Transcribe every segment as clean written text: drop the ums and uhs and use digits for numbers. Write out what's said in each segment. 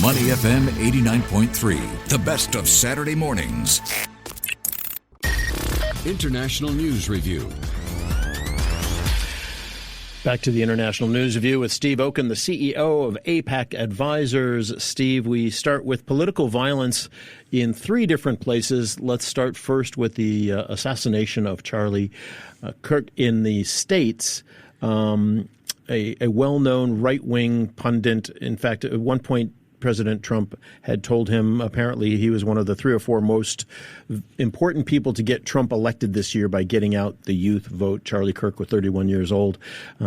Money FM 89.3, the best of Saturday mornings. International News Review. Back to the International News Review with Steve Okun, the CEO of AIPAC Advisors. Steve, we start with political violence in three different places. Let's start first with the assassination of Charlie Kirk in the States. A well-known right-wing pundit. In fact, at one point, President Trump had told him apparently he was one of the three or four most important people to get Trump elected this year by getting out the youth vote. Charlie Kirk, with 31 years old,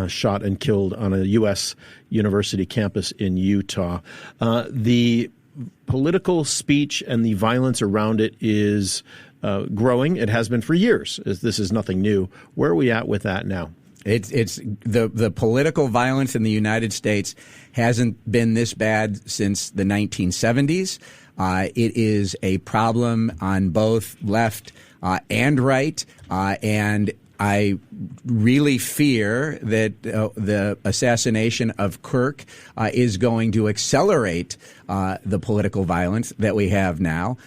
shot and killed on a U.S. university campus in Utah. The political speech and the violence around it is growing. It has been for years. This is nothing new. Where are we at with that now? It's the political violence in the United States hasn't been this bad since the 1970s. It is a problem on both left and right, and I really fear that the assassination of Kirk is going to accelerate the political violence that we have now,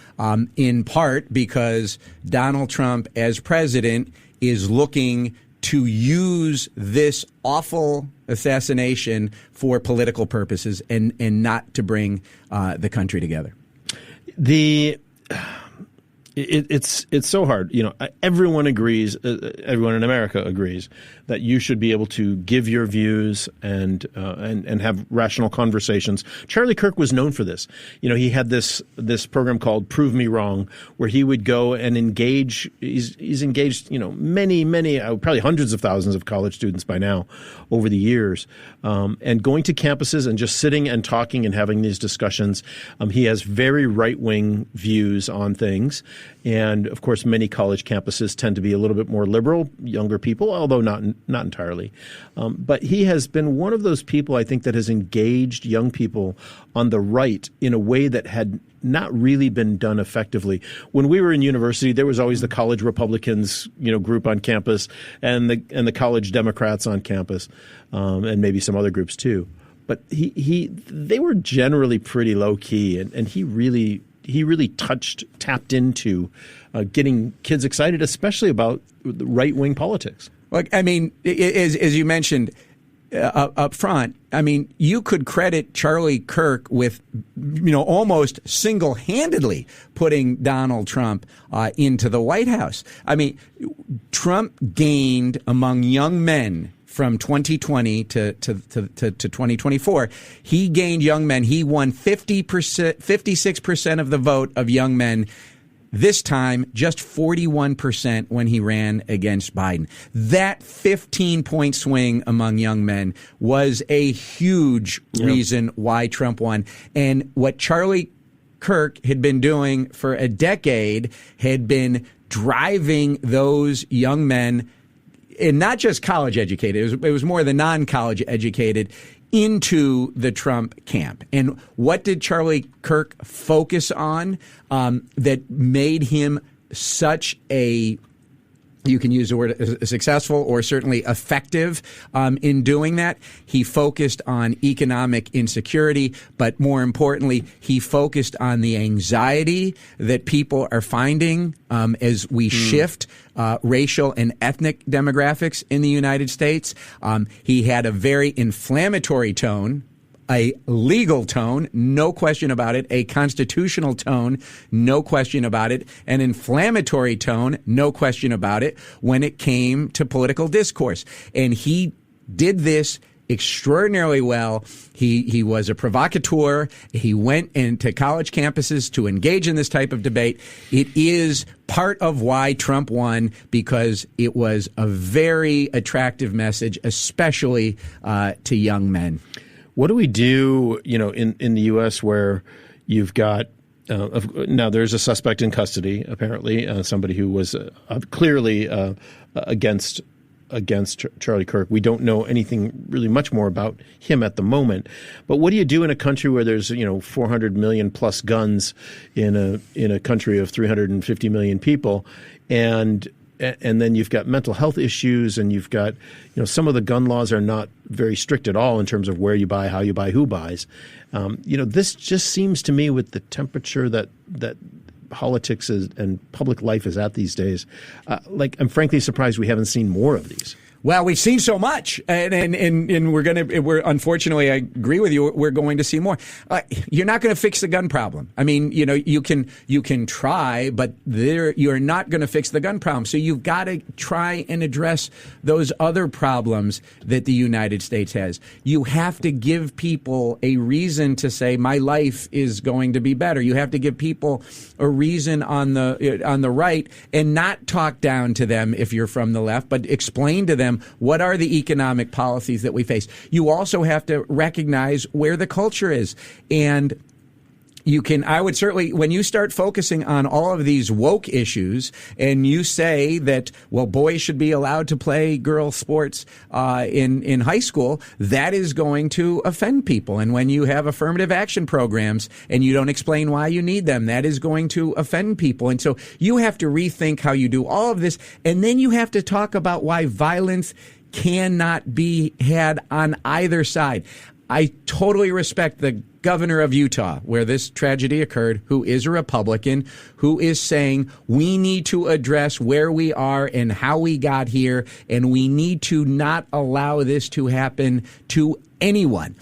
in part because Donald Trump, as president, is looking to use this awful assassination for political purposes and not to bring the country together. It's so hard. You know, everyone agrees, everyone in America agrees that you should be able to give your views and have rational conversations. Charlie Kirk was known for this. You know, he had this program called Prove Me Wrong, where he would go and engage. He's engaged, you know, many, probably hundreds of thousands of college students by now over the years, and going to campuses and just sitting and talking and having these discussions. He has very right-wing views on things. And, of course, many college campuses tend to be a little bit more liberal, younger people, although not entirely. But he has been one of those people, I think, that has engaged young people on the right in a way that had not really been done effectively. When we were in university, there was always the college Republicans, you know, group on campus and the college Democrats on campus, and maybe some other groups too. But they were generally pretty low key, and he really tapped into getting kids excited, especially about right-wing politics. Look, I mean, as you mentioned up front, I mean, you could credit Charlie Kirk with, you know, almost single-handedly putting Donald Trump into the White House. I mean, Trump gained among young men from 2020 to 2024, he gained young men. He won 56% of the vote of young men. This time, just 41% when he ran against Biden. That 15-point swing among young men was a huge reason why Trump won. And what Charlie Kirk had been doing for a decade had been driving those young men, and not just college educated, it was more the non-college educated, into the Trump camp. And what did Charlie Kirk focus on that made him such a, you can use the word successful or certainly effective in doing that? He focused on economic insecurity, but more importantly, he focused on the anxiety that people are finding as we shift racial and ethnic demographics in the United States. He had a very inflammatory tone, a legal tone, no question about it, a constitutional tone, no question about it, an inflammatory tone, no question about it, when it came to political discourse. And he did this extraordinarily well. He was a provocateur. He went into college campuses to engage in this type of debate. It is part of why Trump won, because it was a very attractive message, especially to young men. What do we do, you know, in the U.S. where you've got now there's a suspect in custody, apparently, somebody who was clearly against Charlie Kirk. We don't know anything really much more about him at the moment. But what do you do in a country where there's, you know, 400 million plus guns in a country of 350 million people, and and then you've got mental health issues, and you've got, some of the gun laws are not very strict at all in terms of where you buy, how you buy, who buys. This just seems to me, with the temperature that politics and public life is at these days, I'm frankly surprised we haven't seen more of these. Well, we've seen so much, and we're unfortunately, I agree with you, we're going to see more. You're not going to fix the gun problem. I mean, you can try, but you're not going to fix the gun problem. So you've got to try and address those other problems that the United States has. You have to give people a reason to say, my life is going to be better. You have to give people a reason on the right, and not talk down to them if you're from the left, but explain to them what are the economic policies that we face. You also have to recognize where the culture is. And I would certainly, when you start focusing on all of these woke issues and you say that, well, boys should be allowed to play girls sports in high school, that is going to offend people. And when you have affirmative action programs and you don't explain why you need them, that is going to offend people. And so you have to rethink how you do all of this. And then you have to talk about why violence cannot be had on either side. I totally respect the governor of Utah, where this tragedy occurred, who is a Republican, who is saying we need to address where we are and how we got here, and we need to not allow this to happen to anyone.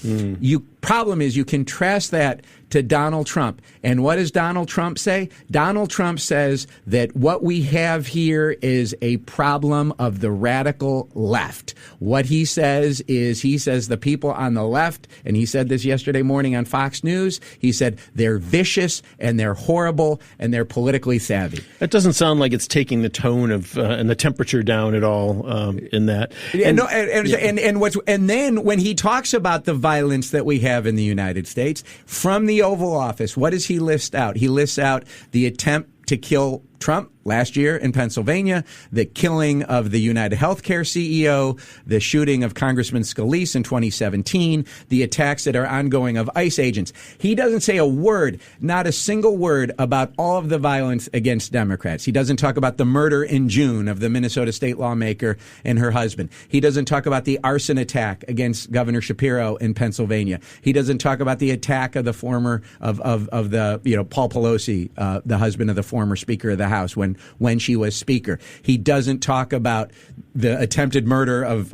Problem is, you contrast that to Donald Trump. And what does Donald Trump say? Donald Trump says that what we have here is a problem of the radical left. What he says is, the people on the left, and he said this yesterday morning on Fox News, he said they're vicious and they're horrible and they're politically savvy. That doesn't sound like it's taking the tone of and the temperature down at all in that. And then when he talks about the violence that we have in the United States, from the Oval Office, what does he list out? He lists out the attempt to kill Trump last year in Pennsylvania, the killing of the United Healthcare CEO, the shooting of Congressman Scalise in 2017, the attacks that are ongoing of ICE agents. He doesn't say a word, not a single word, about all of the violence against Democrats. He doesn't talk about the murder in June of the Minnesota state lawmaker and her husband. He doesn't talk about the arson attack against Governor Shapiro in Pennsylvania. He doesn't talk about the attack of the former of the Paul Pelosi, the husband of the former Speaker of the House, when she was Speaker. He doesn't talk about the attempted murder of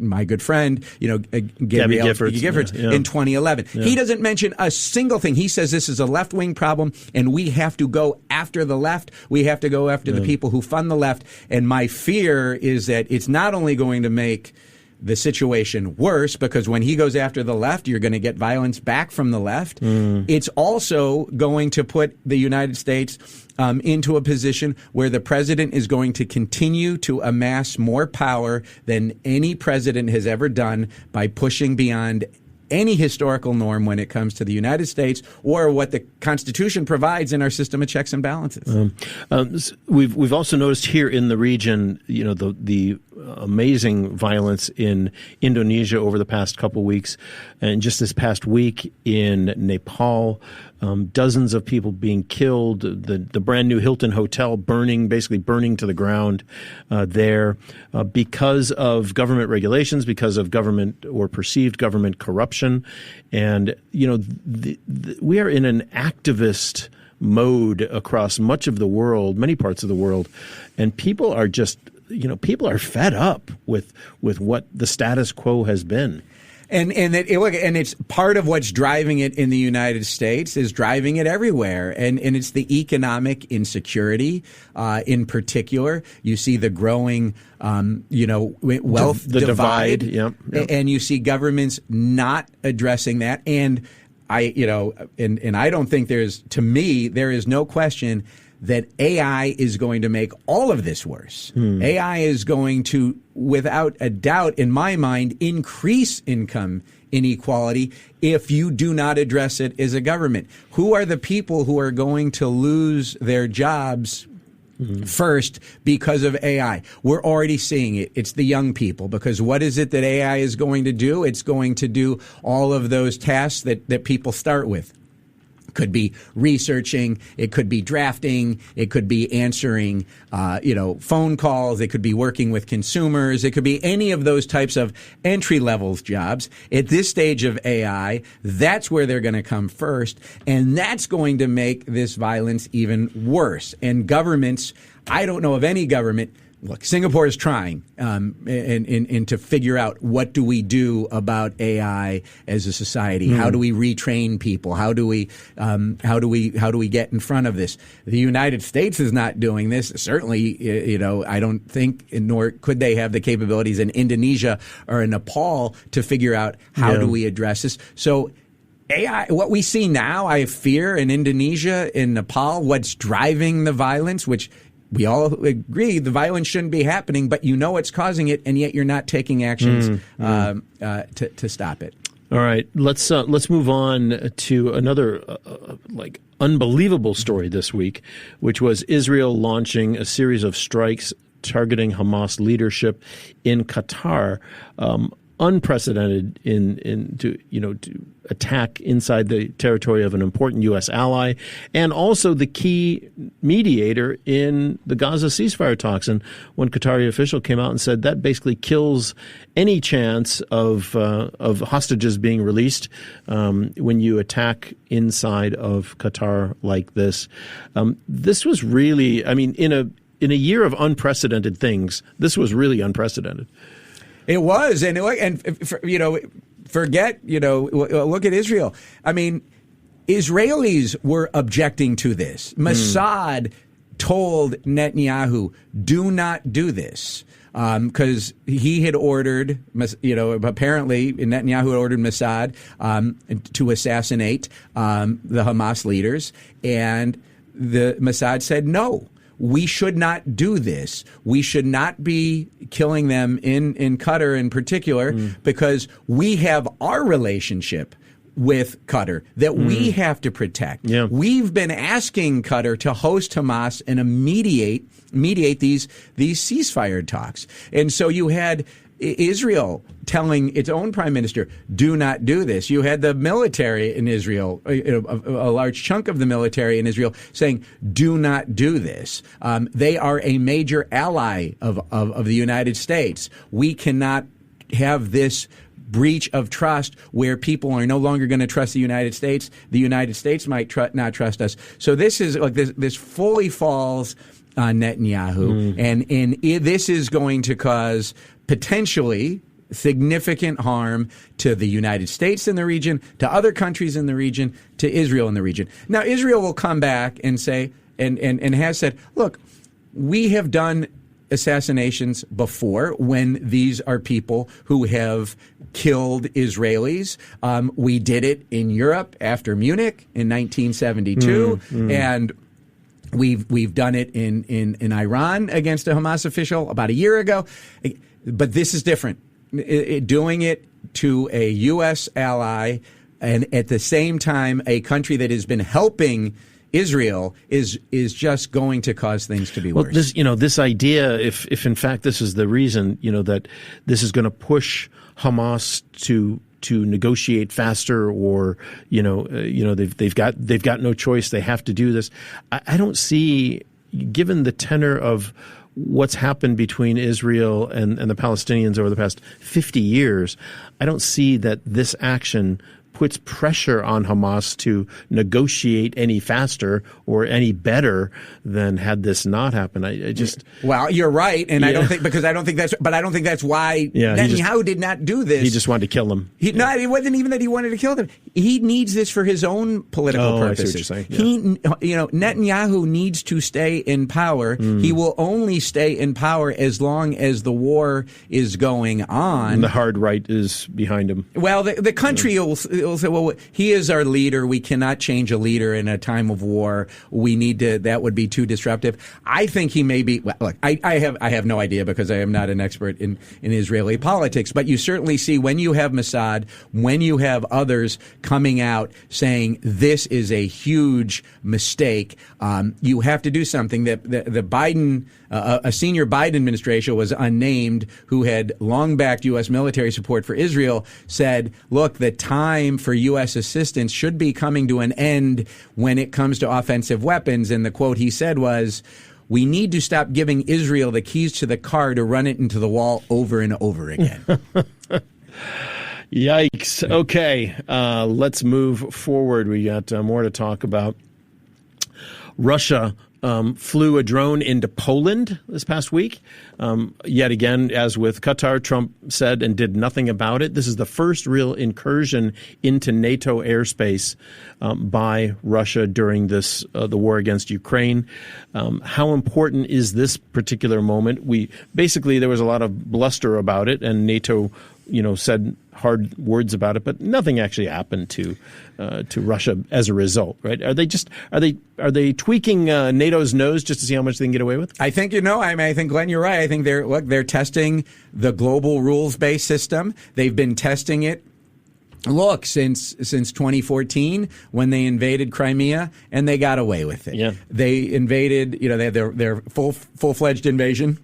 my good friend, Gabrielle Giffords in 2011. Yeah. He doesn't mention a single thing. He says this is a left-wing problem, and we have to go after the left. We have to go after the people who fund the left. And my fear is that it's not only going to make the situation worse, because when he goes after the left, you're going to get violence back from the left. It's also going to put the United States into a position where the president is going to continue to amass more power than any president has ever done by pushing beyond any historical norm when it comes to the United States or what the Constitution provides in our system of checks and balances. We've also noticed here in the region, the amazing violence in Indonesia over the past couple weeks, and just this past week in Nepal, dozens of people being killed, the brand new Hilton Hotel basically burning to the ground there because of government regulations, because of government or perceived government corruption. And, we are in an activist mode across much of the world, many parts of the world, and people are just, people are fed up with what the status quo has been. And it's part of what's driving it in the United States is driving it everywhere. And it's the economic insecurity, in particular. You see the growing, wealth divide. Yep. And you see governments not addressing that. And I don't think there is no question that AI is going to make all of this worse. AI is going to, without a doubt, in my mind, increase income inequality if you do not address it as a government. Who are the people who are going to lose their jobs first because of AI? We're already seeing it. It's the young people, because what is it that AI is going to do? It's going to do all of those tasks that people start with. Could be researching, it could be drafting, it could be answering, phone calls, it could be working with consumers, it could be any of those types of entry-level jobs. At this stage of AI, that's where they're going to come first, and that's going to make this violence even worse. And governments, I don't know of any government. Look, Singapore is trying and to figure out what do we do about AI as a society? How do we retrain people? How do we get in front of this? The United States is not doing this. Certainly, I don't think, nor could they have the capabilities in Indonesia or in Nepal to figure out how do we address this. So AI, what we see now, I fear, in Indonesia, in Nepal, what's driving the violence, which we all agree the violence shouldn't be happening, but it's causing it, and yet you're not taking actions to stop it. All right, let's move on to another unbelievable story this week, which was Israel launching a series of strikes targeting Hamas leadership in Qatar. Unprecedented to attack inside the territory of an important U.S. ally, and also the key mediator in the Gaza ceasefire talks. And one Qatari official came out and said that basically kills any chance of hostages being released when you attack inside of Qatar like this. This was really, in a year of unprecedented things, this was really unprecedented. It was, forget, look at Israel. Israelis were objecting to this. Mossad told Netanyahu, do not do this. Because he had ordered, apparently Netanyahu had ordered Mossad to assassinate the Hamas leaders, and the Mossad said no. We should not do this. We should not be killing them in Qatar in particular because we have our relationship with Qatar that we have to protect. Yeah. We've been asking Qatar to host Hamas and mediate these ceasefire talks. And so you had Israel telling its own prime minister, do not do this. You had the military in Israel, a large chunk of the military in Israel saying, do not do this. They are a major ally of the United States. We cannot have this breach of trust where people are no longer going to trust the United States. The United States might not trust us. So this is like this fully falls on Netanyahu, and this is going to cause potentially significant harm to the United States in the region, to other countries in the region, to Israel in the region. Now, Israel will come back and say, and has said, look, we have done assassinations before when these are people who have killed Israelis. We did it in Europe after Munich in 1972, and we've done it in Iran against a Hamas official about a year ago. But this is different. Doing it to a U.S. ally and at the same time a country that has been helping Israel is just going to cause things to be worse. Well, this idea, if in fact this is the reason, that this is going to push Hamas to negotiate faster, or they've got no choice, they have to do this. I don't see, given the tenor of what's happened between Israel and the Palestinians over the past 50 years, I don't see that this action puts pressure on Hamas to negotiate any faster or any better than had this not happened. Well, you're right, and I don't think that's why Netanyahu did not do this. He just wanted to kill them. It wasn't even that he wanted to kill them. He needs this for his own political purposes. I see what you're saying. Netanyahu needs to stay in power. He will only stay in power as long as the war is going on. And the hard right is behind him. Well, the country will say, well, he is our leader. We cannot change a leader in a time of war. We need to. That would be too disruptive. I think he may be. Well, look, I have no idea because I am not an expert in Israeli politics. But you certainly see when you have Mossad, when you have others coming out saying this is a huge mistake, you have to do something. That the Biden, a senior Biden administration was unnamed, who had long backed U.S. military support for Israel, said, look, the time time for U.S. assistance should be coming to an end when it comes to offensive weapons. And the quote he said was, "We need to stop giving Israel the keys to the car to run it into the wall over and over again." Yikes. Okay, let's move forward. We got more to talk about. Russia flew a drone into Poland this past week. Yet again, as with Qatar, Trump said and did nothing about it. This is the first real incursion into NATO airspace by Russia during this the war against Ukraine. How important is this particular moment? There was a lot of bluster about it, and NATO, said hard words about it, but nothing actually happened to Russia as a result, right? Are they tweaking NATO's nose just to see how much they can get away with? I think I think Glenn, you're right. I think they're testing the global rules-based system. They've been testing it. Look, since 2014, when they invaded Crimea, and they got away with it. Yeah. They invaded. They had their full-fledged invasion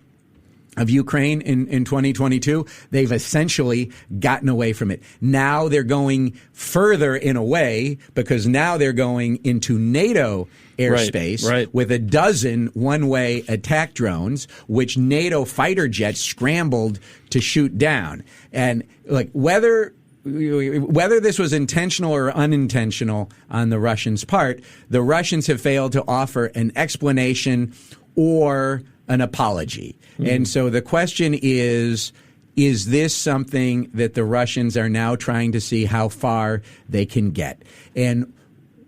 of Ukraine in 2022, they've essentially gotten away from it. Now they're going further in a way, because now they're going into NATO airspace with a dozen one-way attack drones, which NATO fighter jets scrambled to shoot down. And whether this was intentional or unintentional on the Russians' part, the Russians have failed to offer an explanation or an apology. Mm-hmm. And so the question is this something that the Russians are now trying to see how far they can get? And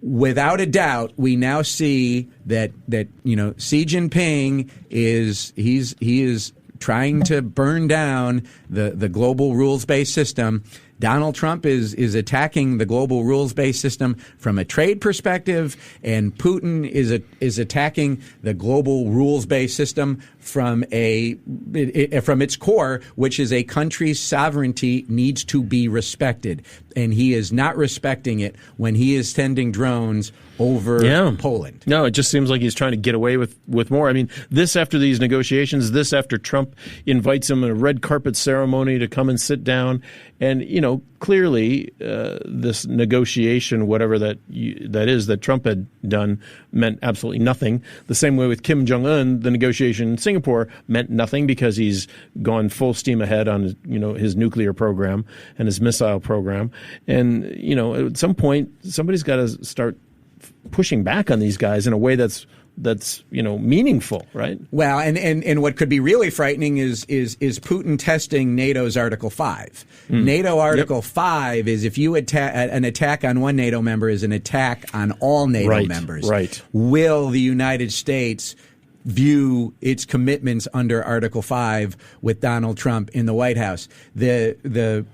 without a doubt, we now see that Xi Jinping is trying to burn down the global rules-based system. Donald Trump is attacking the global rules-based system from a trade perspective, and Putin is attacking the global rules-based system from its core, which is a country's sovereignty needs to be respected, and he is not respecting it when he is sending drones over Poland. No, it just seems like he's trying to get away with more. I mean, this after these negotiations, this after Trump invites him in a red carpet ceremony to come and sit down. And, clearly this negotiation, whatever that is that Trump had done, meant absolutely nothing. The same way with Kim Jong-un, the negotiation in Singapore meant nothing because he's gone full steam ahead on his nuclear program and his missile program. And, at some point, somebody's got to start pushing back on these guys in a way that's meaningful, right? Well, and what could be really frightening is Putin testing NATO's Article 5. NATO Article 5 is if you an attack on one NATO member is an attack on all NATO members. Right. Will the United States view its commitments under Article 5 with Donald Trump in the White House? The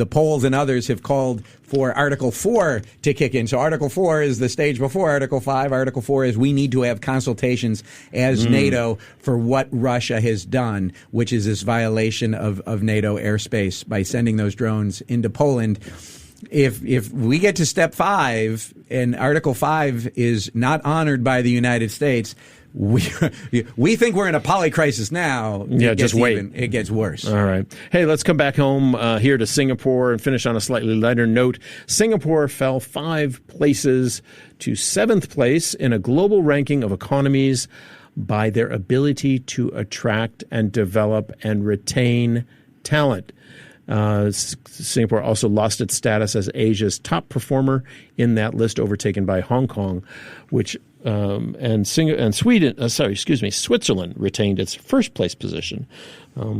polls and others have called for Article 4 to kick in. So Article 4 is the stage before Article 5. Article 4 is we need to have consultations as NATO for what Russia has done, which is this violation of NATO airspace by sending those drones into Poland. If we get to step 5 and Article 5 is not honored by the United States, we think we're in a poly crisis now. Yeah, just wait. It gets worse. All right. Hey, let's come back home here to Singapore and finish on a slightly lighter note. Singapore fell 5 places to 7th place in a global ranking of economies by their ability to attract and develop and retain talent. Singapore also lost its status as Asia's top performer in that list, overtaken by Hong Kong, which Switzerland retained its first place position,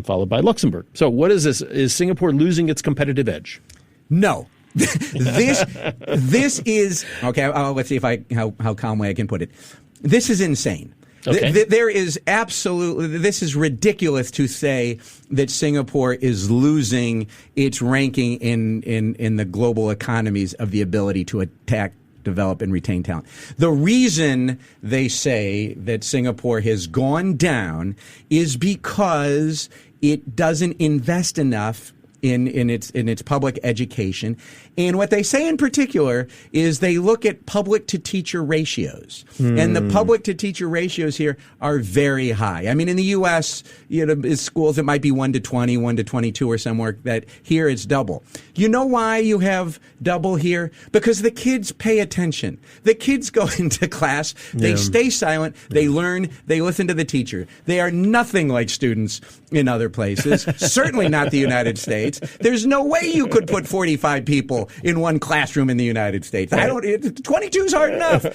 followed by Luxembourg. So what is this? Is Singapore losing its competitive edge? No. This is okay. Let's see how calmly I can put it. This is insane. Okay. This is ridiculous to say that Singapore is losing its ranking in the global economies of the ability to attack, develop, and retain talent. The reason they say that Singapore has gone down is because it doesn't invest enough in its public education. And what they say in particular is they look at public to teacher ratios. And the public to teacher ratios here are very high. I mean, in the U.S., schools it might be 1 to 20, 1 to 22 or somewhere, that here it's double. You know why you have double here? Because the kids pay attention. The kids go into class, they stay silent, they learn, they listen to the teacher. They are nothing like students in other places, certainly not the United States. There's no way you could put 45 people in one classroom in the United States. 22 is hard enough.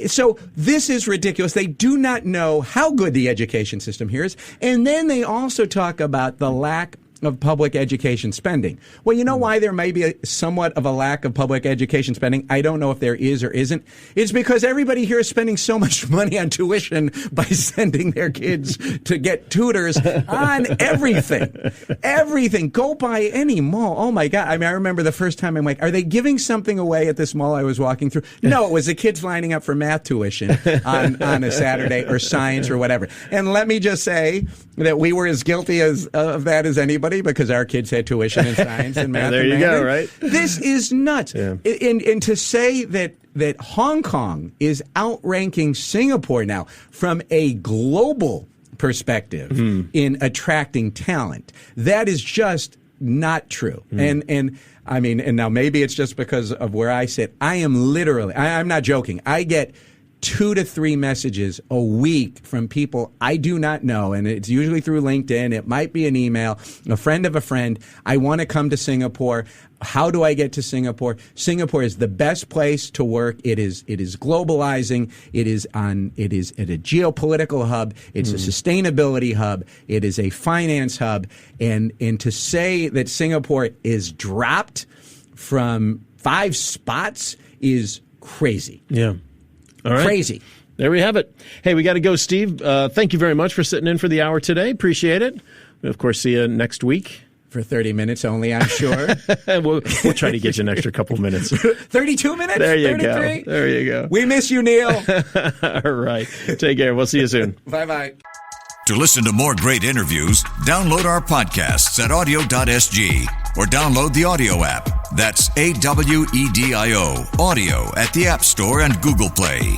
So this is ridiculous. They do not know how good the education system here is. And then they also talk about the lack of public education spending. Well, you know why there may be somewhat of a lack of public education spending? I don't know if there is or isn't. It's because everybody here is spending so much money on tuition by sending their kids to get tutors on everything. Everything. Go by any mall. Oh my God. I mean, I remember the first time I'm like, are they giving something away at this mall I was walking through? No, it was the kids lining up for math tuition on a Saturday, or science or whatever. And let me just say that we were as guilty of that as anybody, because our kids had tuition in science and math. There you go, right? This is nuts. Yeah. And to say that Hong Kong is outranking Singapore now from a global perspective in attracting talent, that is just not true. And I mean, and now maybe it's just because of where I sit. I am literally, I'm not joking, I get 2 to 3 messages a week from people I do not know, and it's usually through LinkedIn. It might be an email, a friend of a friend. I want to come to Singapore. How do I get to Singapore? Singapore is the best place to work. It is globalizing. It is at a geopolitical hub. It's a sustainability hub. It is a finance hub. And to say that Singapore is dropped from 5 spots is crazy. Yeah. All right. Crazy. There we have it. Hey, we got to go, Steve. Thank you very much for sitting in for the hour today. Appreciate it. We'll, of course, see you next week. For 30 minutes only, I'm sure. we'll try to get you an extra couple minutes. 32 minutes? There you 33? go. There you go. We miss you, Neil. All right. Take care. We'll see you soon. Bye-bye. To listen to more great interviews, download our podcasts at audio.sg or download the audio app. That's AWEDIO, audio at the App Store and Google Play.